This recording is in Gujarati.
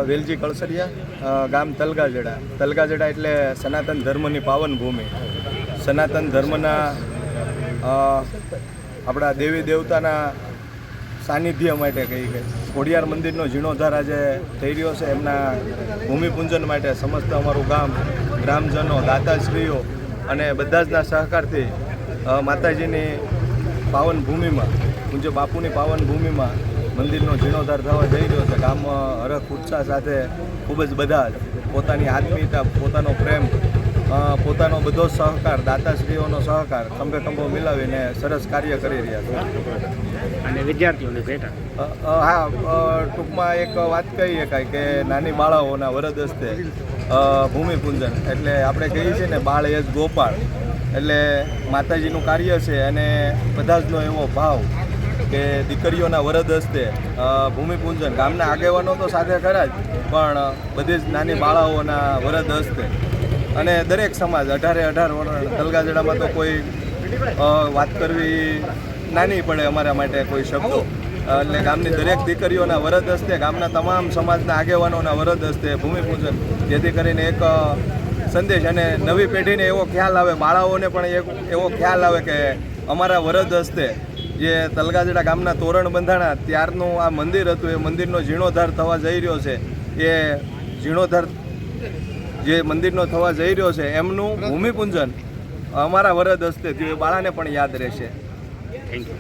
વેલજી કળસરિયા, ગામ તલગાજડા એટલે સનાતન ધર્મની પાવન ભૂમિ. સનાતન ધર્મના આપણા દેવી દેવતાના સાનિધ્ય માટે કહી કે ખોડિયાર મંદિરનો જીર્ણોદ્ધાર આજે થઈ રહ્યો છે. એમના ભૂમિપૂજન માટે સમસ્ત અમારું ગામ, ગ્રામજનો, દાતાશ્રીઓ અને બધા જના સહકારથી માતાજીની પાવન ભૂમિમાં, પૂજ્ય બાપુની પાવન ભૂમિમાં મંદિરનો જીર્ણોદ્ધાર થવા જઈ રહ્યો છે. ગામમાં હરખ ઉત્સાહ સાથે ખૂબ જ બધા પોતાની આત્મીયતા, પોતાનો પ્રેમ, પોતાનો બધો સહકાર, દાતાશ્રીઓનો સહકાર ખંભે ખંભો મિલાવીને સરસ કાર્ય કરી રહ્યા છે. અને વિદ્યાર્થીઓને ભેટ હા, ટૂંકમાં એક વાત કહી શકાય કે નાની બાળાઓના વરદ હસ્તે ભૂમિપૂજન એટલે આપણે કહીએ છીએ ને, બાળ એ જ ગોપાળ. એટલે માતાજીનું કાર્ય છે અને બધા જનો એવો ભાવ કે દીકરીઓના વરદ હસ્તે ભૂમિપૂજન. ગામના આગેવાનો તો સાથે ખરા જ, પણ બધી જ નાની બાળાઓના વરદ હસ્તે અને દરેક સમાજ 18 તલગાજડામાં તો કોઈ વાત કરવી નાની પડે અમારા માટે કોઈ શબ્દો. એટલે ગામની દરેક દીકરીઓના વરદ હસ્તે, ગામના તમામ સમાજના આગેવાનોના વરદ હસ્તે ભૂમિપૂજન, જેથી કરીને એક સંદેશ અને નવી પેઢીને એવો ખ્યાલ આવે, બાળાઓને પણ એવો ખ્યાલ આવે કે અમારા વરદ હસ્તે જે તલગાજડા ગામના તોરણ બંધાણા ત્યારનું આ મંદિર હતું, એ મંદિરનો જીર્ણોદ્ધાર થવા જઈ રહ્યો છે. એ જીર્ણોદ્ધાર જે મંદિરનો થવા જઈ રહ્યો છે એમનું ભૂમિપૂજન અમારા વરદ હસ્તે થયું, એ બાળાને પણ યાદ રહેશે. Thank you.